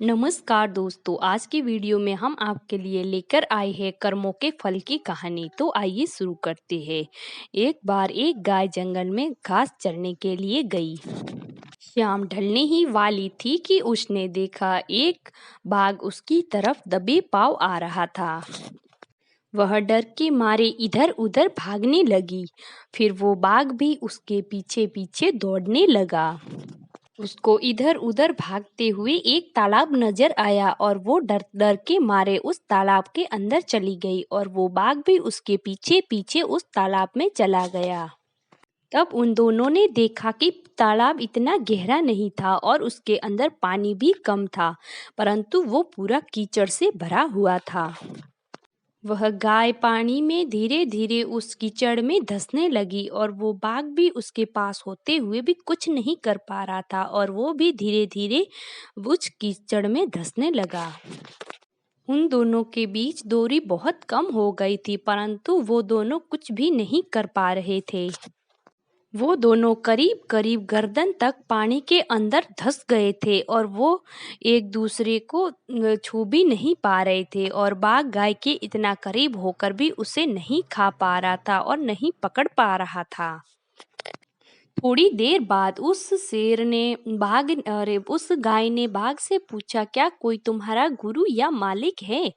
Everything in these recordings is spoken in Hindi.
नमस्कार दोस्तों, आज की वीडियो में हम आपके लिए लेकर आए हैं कर्मों के फल की कहानी। तो आइए शुरू करते हैं। एक बार एक गाय जंगल में घास चरने के लिए गई। शाम ढलने ही वाली थी कि उसने देखा एक बाघ उसकी तरफ दबे पांव आ रहा था। वह डर के मारे इधर उधर भागने लगी। फिर वो बाघ भी उसके पीछे पीछे दौड़ने लगा। उसको इधर उधर भागते हुए एक तालाब नजर आया और वो डर डर के मारे उस तालाब के अंदर चली गई और वो बाघ भी उसके पीछे पीछे उस तालाब में चला गया। तब उन दोनों ने देखा कि तालाब इतना गहरा नहीं था और उसके अंदर पानी भी कम था, परंतु वो पूरा कीचड़ से भरा हुआ था। वह गाय पानी में धीरे धीरे उस कीचड़ में धंसने लगी और वो बाघ भी उसके पास होते हुए भी कुछ नहीं कर पा रहा था और वो भी धीरे धीरे उस कीचड़ में धंसने लगा। उन दोनों के बीच दूरी बहुत कम हो गई थी, परंतु वो दोनों कुछ भी नहीं कर पा रहे थे। वो दोनों करीब करीब गर्दन तक पानी के अंदर धंस गए थे और वो एक दूसरे को छू भी नहीं पा रहे थे और बाघ गाय के इतना करीब होकर भी उसे नहीं खा पा रहा था और नहीं पकड़ पा रहा था। थोड़ी देर बाद उस गाय ने बाघ से पूछा, क्या कोई तुम्हारा गुरु या मालिक है?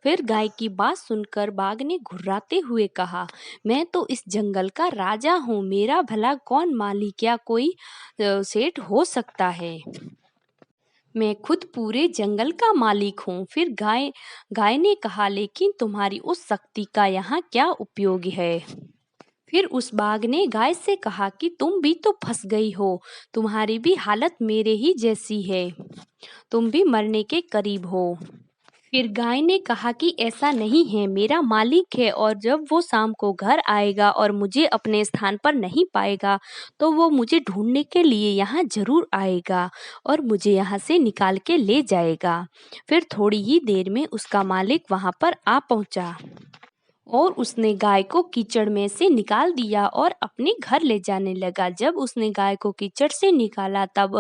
फिर गाय की बात सुनकर बाघ ने घुर्राते हुए कहा, मैं तो इस जंगल का राजा हूँ, मेरा भला कौन मालिक या कोई सेठ हो सकता है? मैं खुद पूरे जंगल का मालिक हूँ। फिर गाय ने कहा, लेकिन तुम्हारी उस शक्ति का यहाँ क्या उपयोग है? फिर उस बाघ ने गाय से कहा कि तुम भी तो फंस गई हो, तुम्हारी भी हालत मेरे ही जैसी है, तुम भी मरने के करीब हो। फिर गाय ने कहा कि ऐसा नहीं है, मेरा मालिक है और जब वो शाम को घर आएगा और मुझे अपने स्थान पर नहीं पाएगा तो वो मुझे ढूंढने के लिए यहाँ जरूर आएगा और मुझे यहाँ से निकाल के ले जाएगा। फिर थोड़ी ही देर में उसका मालिक वहाँ पर आ पहुँचा और उसने गाय को कीचड़ में से निकाल दिया और अपने घर ले जाने लगा। जब उसने गाय को कीचड़ से निकाला तब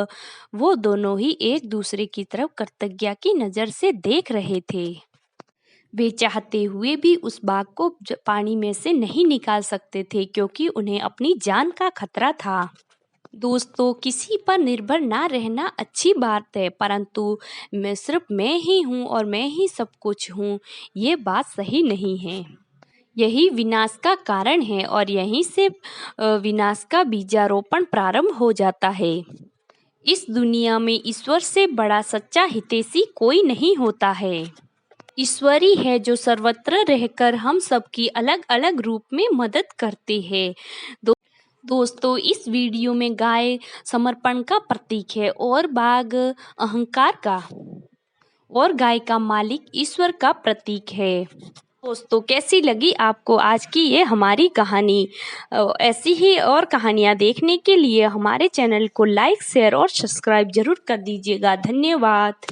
वो दोनों ही एक दूसरे की तरफ कृतज्ञता की नज़र से देख रहे थे। वे चाहते हुए भी उस बाघ को पानी में से नहीं निकाल सकते थे क्योंकि उन्हें अपनी जान का खतरा था। दोस्तों, किसी पर निर्भर ना रहना अच्छी बात है, परंतु सिर्फ मैं ही हूँ और मैं ही सब कुछ हूँ, ये बात सही नहीं है। यही विनाश का कारण है और यहीं से विनाश का बीजारोपण प्रारंभ हो जाता है। इस दुनिया में ईश्वर से बड़ा सच्चा हितैषी कोई नहीं होता है। ईश्वर ही है जो सर्वत्र रहकर हम सबकी अलग अलग रूप में मदद करते हैं। दोस्तों, इस वीडियो में गाय समर्पण का प्रतीक है और बाघ अहंकार का और गाय का मालिक ईश्वर का प्रतीक है। दोस्तों, कैसी लगी आपको आज की ये हमारी कहानी? ऐसी ही और कहानियाँ देखने के लिए हमारे चैनल को लाइक, शेयर और सब्सक्राइब जरूर कर दीजिएगा। धन्यवाद।